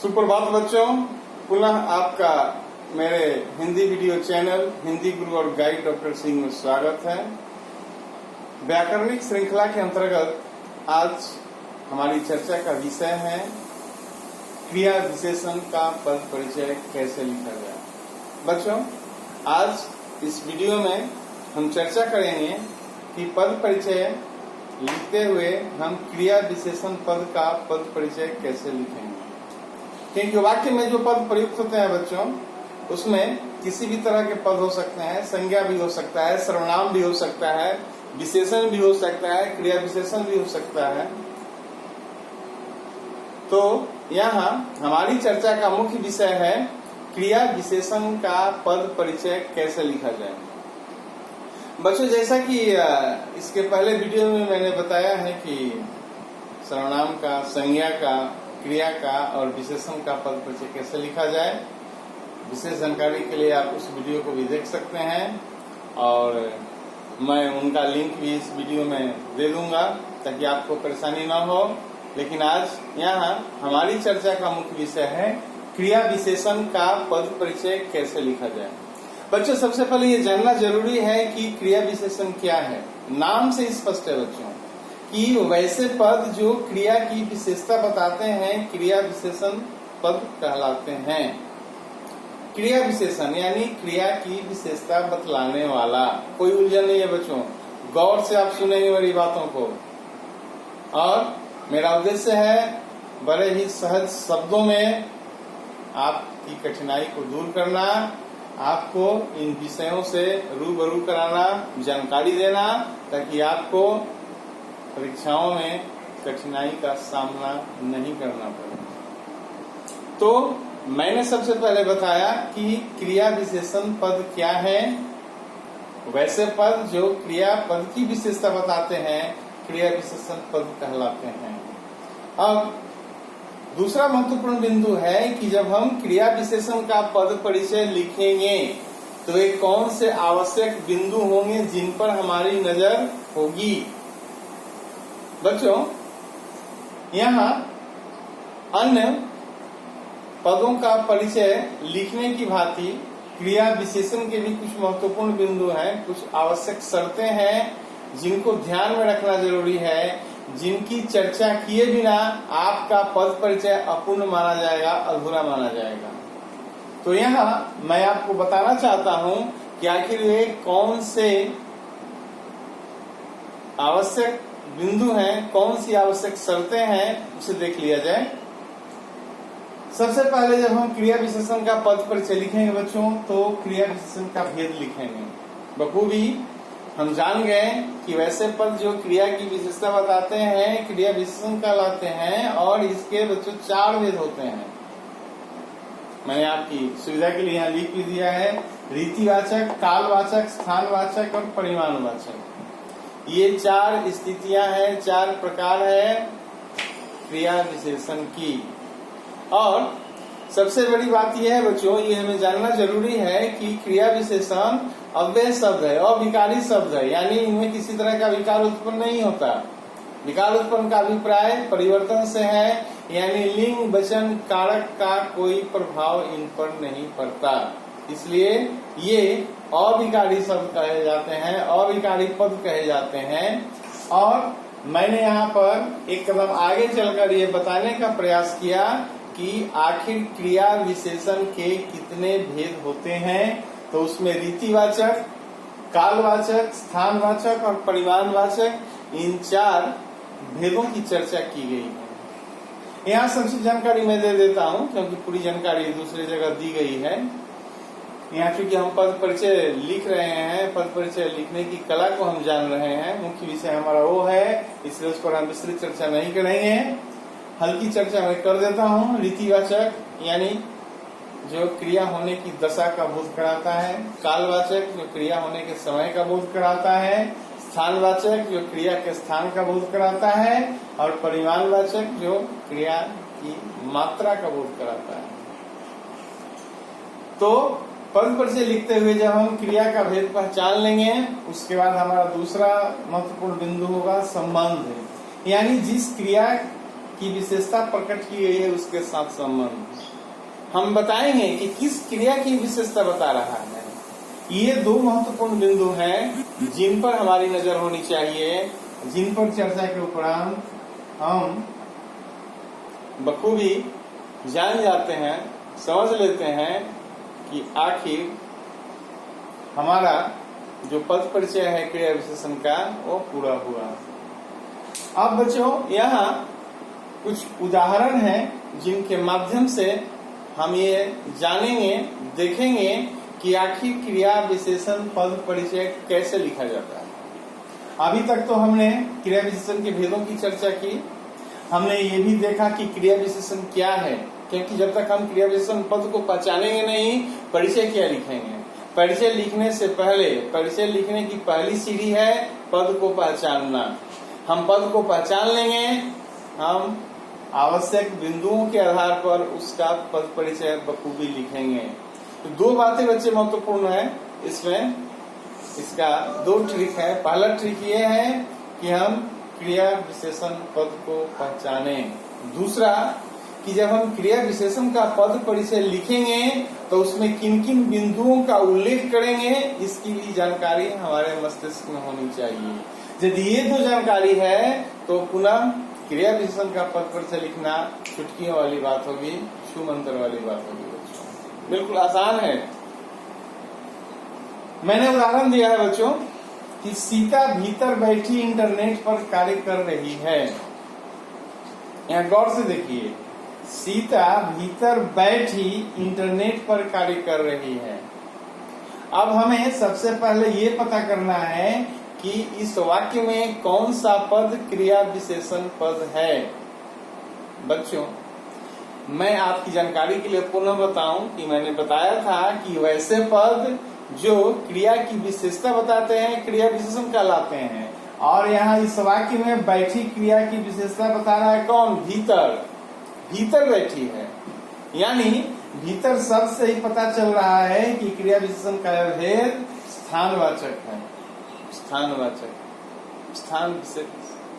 सुप्रभात बच्चों, पुनः आपका मेरे हिंदी वीडियो चैनल हिंदी गुरु और गाइड डॉक्टर सिंह में स्वागत है। व्याकरणिक श्रृंखला के अंतर्गत आज हमारी चर्चा का विषय है क्रिया विशेषण का पद परिचय कैसे लिखा जाए। बच्चों, आज इस वीडियो में हम चर्चा करेंगे कि पद परिचय लिखते हुए हम क्रिया विशेषण पद का पद परिचय कैसे लिखेंगे। क्योंकि वाक्य में जो पद प्रयुक्त होते हैं बच्चों, उसमें किसी भी तरह के पद हो सकते हैं, संज्ञा भी हो सकता है, सर्वनाम भी हो सकता है, विशेषण भी हो सकता है, क्रिया विशेषण भी हो सकता है। तो यहाँ हमारी चर्चा का मुख्य विषय है क्रिया विशेषण का पद परिचय कैसे लिखा जाए। बच्चों, जैसा कि इसके पहले वीडियो में मैंने बताया है कि सर्वनाम का, संज्ञा का, क्रिया का और विशेषण का पद परिचय कैसे लिखा जाए। विशेष जानकारी के लिए आप उस वीडियो को भी देख सकते हैं और मैं उनका लिंक भी इस वीडियो में दे दूंगा ताकि आपको परेशानी ना हो। लेकिन आज यहाँ हमारी चर्चा का मुख्य विषय है क्रिया विशेषण का पद परिचय कैसे लिखा जाए। बच्चों, सबसे पहले ये जानना जरूरी है कि क्रिया विशेषण क्या है। नाम से स्पष्ट है बच्चों कि वैसे पद जो क्रिया की विशेषता बताते हैं क्रिया विशेषण पद कहलाते हैं। क्रिया विशेषण यानी क्रिया की विशेषता बतलाने वाला। कोई उलझन नहीं है बच्चों, गौर से आप सुनेंगे मेरी बातों को। और मेरा उद्देश्य है बड़े ही सहज शब्दों में आपकी कठिनाई को दूर करना, आपको इन विषयों से रूबरू कराना, जानकारी देना, ताकि आपको परीक्षाओं में कठिनाई का सामना नहीं करना पड़े। तो मैंने सबसे पहले बताया कि क्रिया विशेषण पद क्या है। वैसे पद जो क्रिया पद की विशेषता बताते हैं क्रिया विशेषण पद कहलाते हैं। अब दूसरा महत्वपूर्ण बिंदु है कि जब हम क्रिया विशेषण का पद परिचय लिखेंगे तो ये कौन से आवश्यक बिंदु होंगे जिन पर हमारी नजर होगी। बच्चों, यहाँ अन्य पदों का परिचय लिखने की भांति क्रिया विशेषण के भी कुछ महत्वपूर्ण बिंदु हैं, कुछ आवश्यक शर्तें हैं जिनको ध्यान में रखना जरूरी है, जिनकी चर्चा किए बिना आपका पद परिचय अपूर्ण माना जाएगा, अधूरा माना जाएगा। तो यहाँ मैं आपको बताना चाहता हूँ कि आखिर वे कौन से आवश्यक बिंदु हैं, कौन सी आवश्यक शर्तें हैं, उसे देख लिया जाए। सबसे पहले जब हम क्रिया विशेषण का पद परिचय लिखेंगे बच्चों, तो क्रिया विशेषण का भेद लिखेंगे। बखूबी हम जान गए कि वैसे पद जो क्रिया की विशेषता बताते हैं क्रिया विशेषण कहलाते हैं और इसके बच्चों 4 भेद होते हैं। मैंने आपकी सुविधा के लिए यहाँ लिख भी दिया है। रीतिवाचक, कालवाचक, स्थानवाचक और परिमाणवाचक। ये 4 स्थितियां हैं, 4 प्रकार है क्रिया विशेषण की। और सबसे बड़ी बात यह है बच्चों, ये हमें जानना जरूरी है कि क्रिया विशेषण अव्यय शब्द है, अविकारी शब्द है, यानी इनमें किसी तरह का विकार उत्पन्न नहीं होता। विकार उत्पन्न का अभिप्राय परिवर्तन से है, यानी लिंग, वचन, कारक का कोई प्रभाव इन पर नहीं पड़ता। इसलिए ये अविकारी शब्द कहे जाते हैं, अविकारी पद कहे जाते हैं। और मैंने यहाँ पर एक कदम आगे चलकर ये बताने का प्रयास किया कि आखिर क्रिया विशेषण के कितने भेद होते हैं। तो उसमें रीतिवाचक, कालवाचक, स्थानवाचक और परिमाणवाचक, इन 4 भेदों की चर्चा की गई है। यहाँ संक्षिप्त जानकारी मैं दे देता हूँ क्योंकि पूरी जानकारी दूसरी जगह दी गई है। यहाँ चूंकि हम पद परिचय लिख रहे हैं, पद परिचय लिखने की कला को हम जान रहे हैं, मुख्य विषय हमारा वो है, इसलिए उस पर हम विस्तृत चर्चा नहीं करेंगे। हल्की चर्चा मैं कर देता हूँ। रीतिवाचक यानी जो क्रिया होने की दशा का बोध कराता है, कालवाचक जो क्रिया होने के समय का बोध कराता है, स्थानवाचक जो क्रिया के स्थान का बोध कराता है और परिमाणवाचक जो क्रिया की मात्रा का बोध कराता है। तो पद परिचय लिखते हुए जब हम क्रिया का भेद पहचान लेंगे, उसके बाद हमारा दूसरा महत्वपूर्ण बिंदु होगा संबंध, यानी जिस क्रिया की विशेषता प्रकट की गई है उसके साथ संबंध। हम बताएंगे कि किस क्रिया की विशेषता बता रहा है। ये दो महत्वपूर्ण बिंदु हैं जिन पर हमारी नजर होनी चाहिए, जिन पर चर्चा के उपरांत हम बखूबी जान जाते हैं, समझ लेते हैं कि आखिर हमारा जो पद परिचय है क्रिया विशेषण का वो पूरा हुआ। अब बच्चों यहाँ कुछ उदाहरण हैं जिनके माध्यम से हम ये जानेंगे, देखेंगे कि आखिर क्रिया विशेषण पद परिचय कैसे लिखा जाता है। अभी तक तो हमने क्रिया विशेषण के भेदों की चर्चा की, हमने ये भी देखा कि क्रिया विशेषण क्या है, क्योंकि जब तक हम क्रिया विशेषण पद को पहचानेंगे नहीं, परिचय क्या लिखेंगे। परिचय लिखने से पहले, परिचय लिखने की पहली सीढ़ी है पद को पहचानना। हम पद को पहचान लेंगे, हम आवश्यक बिंदुओं के आधार पर उसका पद परिचय बखूबी लिखेंगे। तो दो बातें बच्चे महत्वपूर्ण है इसमें, इसका दो ट्रिक है। पहला ट्रिक ये है कि हम क्रिया विशेषण पद को पहचाने। दूसरा कि जब हम क्रिया विशेषण का पद परिचय लिखेंगे तो उसमें किन किन बिंदुओं का उल्लेख करेंगे, इसकी भी जानकारी हमारे मस्तिष्क में होनी चाहिए। यदि ये दो जानकारी है तो पुनः क्रिया विशेषण का पद परिचय लिखना चुटकियों वाली बात होगी, छू मंत्र वाली बात होगी बच्चों। बिल्कुल आसान है। मैंने उदाहरण दिया है बच्चों कि सीता भीतर बैठी इंटरनेट पर कार्य कर रही है। यहाँ गौर से देखिए, सीता भीतर बैठी इंटरनेट पर कार्य कर रही है। अब हमें सबसे पहले ये पता करना है कि इस वाक्य में कौन सा पद क्रिया विशेषण पद है। बच्चों, मैं आपकी जानकारी के लिए पुनः बताऊं कि मैंने बताया था कि वैसे पद जो क्रिया की विशेषता बताते हैं क्रिया विशेषण कहलाते हैं। और यहाँ इस वाक्य में बैठी क्रिया की विशेषता बता रहा है कौन? भीतर। भीतर बैठी है, यानी भीतर शब्द से ही पता चल रहा है कि क्रिया विशेषण का भेद स्थानवाचक है। स्थानवाचक, स्थान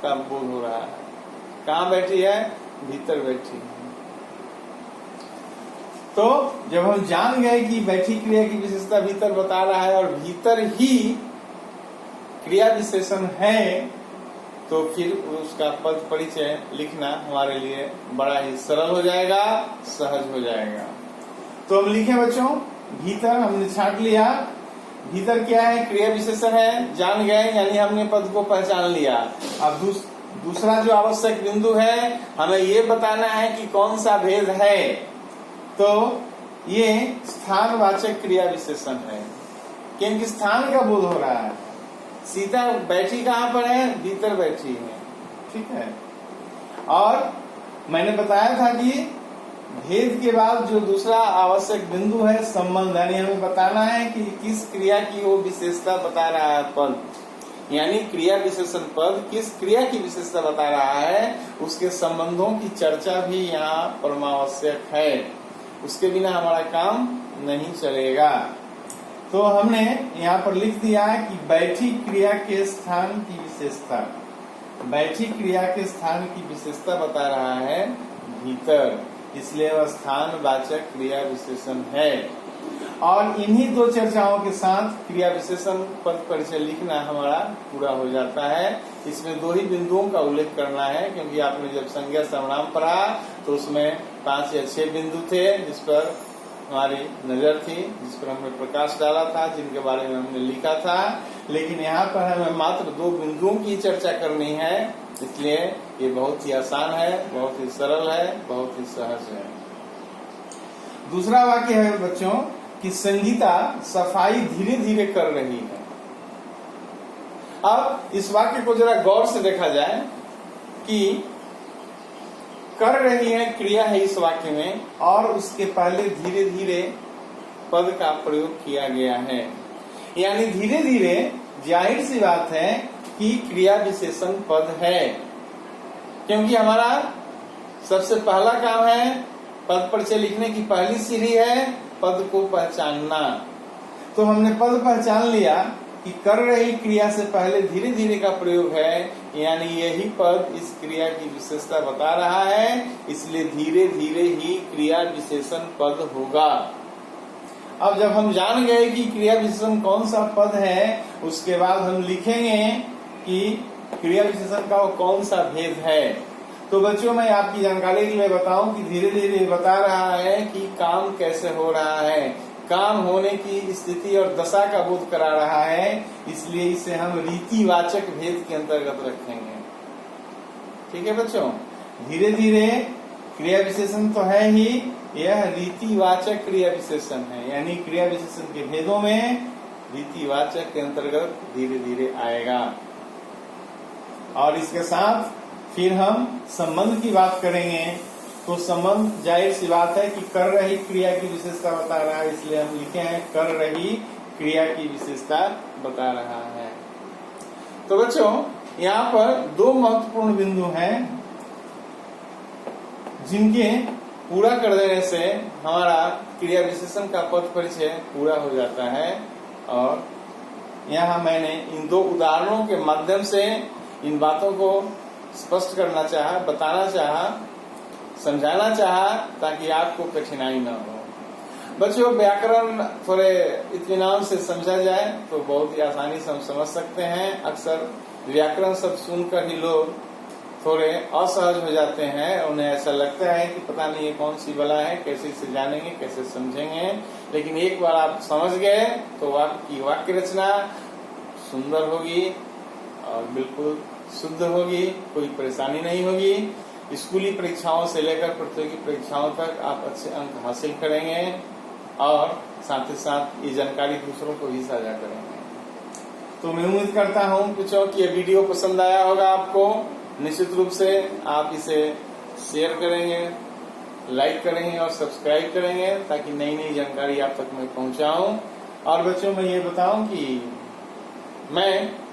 का बोध हो रहा है। कहाँ बैठी है? भीतर बैठी है। तो जब हम जान गए कि बैठी क्रिया की विशेषता भीतर बता रहा है और भीतर ही क्रिया विशेषण है, तो फिर उसका पद परिचय लिखना हमारे लिए बड़ा ही सरल हो जाएगा, सहज हो जाएगा। तो हम लिखें बच्चों, भीतर हमने छांट लिया। भीतर क्या है? क्रिया विशेषण है, जान गए, यानी हमने पद को पहचान लिया। अब दूसरा जो आवश्यक बिंदु है, हमें ये बताना है कि कौन सा भेद है। तो ये स्थानवाचक क्रिया विशेषण है, क्योंकि स्थान का बोध हो रहा है। सीता बैठी कहाँ पर है? भीतर बैठी है। ठीक है। और मैंने बताया था कि भेद के बाद जो दूसरा आवश्यक बिंदु है संबंध, यानी हमें बताना है कि किस क्रिया की वो विशेषता बता रहा है पद, यानी क्रिया विशेषण पद किस क्रिया की विशेषता बता रहा है, उसके संबंधों की चर्चा भी यहाँ परमावश्यक है। उसके बिना हमारा काम नहीं चलेगा। तो हमने यहाँ पर लिख दिया है कि बैठी क्रिया के स्थान की विशेषता, बैठी क्रिया के स्थान की विशेषता बता रहा है भीतर, इसलिए वह स्थानवाचक क्रिया विशेषण है। और इन्हीं दो चर्चाओं के साथ क्रिया विशेषण पद परिचय लिखना हमारा पूरा हो जाता है। इसमें दो ही बिंदुओं का उल्लेख करना है, क्योंकि आपने जब संज्ञा सर्वनाम पढ़ा तो उसमें 5 या 6 बिंदु थे जिस पर हमारी नजर थी, जिस पर हमने प्रकाश डाला था, जिनके बारे में हमने लिखा था। लेकिन यहाँ पर हमें मात्र 2 बिंदुओं की चर्चा करनी है, इसलिए ये बहुत ही आसान है, बहुत ही सरल है, बहुत ही सहज है। दूसरा वाक्य है बच्चों कि संगीता सफाई धीरे धीरे कर रही है। अब इस वाक्य को जरा गौर से देखा जाए कि कर रही है क्रिया है इस वाक्य में, और उसके पहले धीरे धीरे पद का प्रयोग किया गया है। यानी धीरे धीरे जाहिर सी बात है कि क्रिया विशेषण पद है, क्योंकि हमारा सबसे पहला काम है पद परिचय लिखने की पहली सीढ़ी है पद को पहचानना। तो हमने पद पहचान लिया, कि कर रही क्रिया से पहले धीरे धीरे का प्रयोग है, यानी यही पद इस क्रिया की विशेषता बता रहा है, इसलिए धीरे धीरे ही क्रिया विशेषण पद होगा। अब जब हम जान गए कि क्रिया विशेषण कौन सा पद है, उसके बाद हम लिखेंगे कि क्रिया विशेषण का वो कौन सा भेद है। तो बच्चों, मैं आपकी जानकारी के लिए बताऊं कि धीरे धीरे बता रहा है कि काम कैसे हो रहा है, काम होने की स्थिति और दशा का बोध करा रहा है, इसलिए इसे हम रीतिवाचक भेद के अंतर्गत रखेंगे। ठीक है बच्चों, धीरे धीरे क्रिया विशेषण तो है ही, यह रीतिवाचक क्रिया विशेषण है, यानी क्रिया विशेषण के भेदों में रीतिवाचक के अंतर्गत धीरे धीरे आएगा। और इसके साथ फिर हम संबंध की बात करेंगे। तो संबंध जाहिर सी बात है कि कर रही क्रिया की विशेषता बता रहा है, इसलिए हम लिखे हैं कर रही क्रिया की विशेषता बता रहा है। तो बच्चों, यहाँ पर दो महत्वपूर्ण बिंदु हैं जिनके पूरा कर देने से हमारा क्रिया विशेषण का पद परिचय पूरा हो जाता है। और यहाँ मैंने इन दो उदाहरणों के माध्यम से इन बातों को स्पष्ट करना चाहा, बताना चाहा, समझाना चाहा, ताकि आपको कठिनाई न हो। बच्चों, व्याकरण थोड़े इत्मीनान से समझा जाए तो बहुत ही आसानी से हम समझ सकते हैं। अक्सर व्याकरण शब्द सुनकर ही लोग थोड़े असहज हो जाते हैं, उन्हें ऐसा लगता है कि पता नहीं ये कौन सी बला है, कैसे इसे जानेंगे, कैसे समझेंगे। लेकिन एक बार आप समझ गए तो आपकी वाक्य रचना सुंदर होगी और बिल्कुल शुद्ध होगी, कोई परेशानी नहीं होगी। स्कूली परीक्षाओं से लेकर प्रतियोगी परीक्षाओं तक आप अच्छे अंक हासिल करेंगे और साथ ही साथ ये जानकारी दूसरों को भी साझा करेंगे। तो मैं उम्मीद करता हूँ बच्चों कि ये वीडियो पसंद आया होगा आपको। निश्चित रूप से आप इसे शेयर करेंगे, लाइक करेंगे और सब्सक्राइब करेंगे, ताकि नई नई जानकारी आप तक मैं पहुंचाऊं। और बच्चों, मैं ये बताऊं कि मैं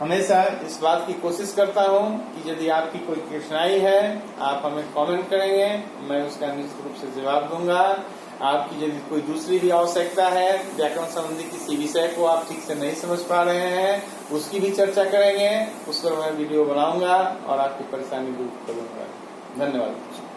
हमेशा इस बात की कोशिश करता हूं कि यदि आपकी कोई कठिनाई है, आप हमें कमेंट करेंगे, मैं उसका निश्चित रूप से जवाब दूंगा। आपकी यदि कोई दूसरी भी आवश्यकता है, व्याकरण संबंधी किसी विषय को आप ठीक से नहीं समझ पा रहे हैं, उसकी भी चर्चा करेंगे, उस पर मैं वीडियो बनाऊंगा और आपकी परेशानी दूर करूंगा। धन्यवाद।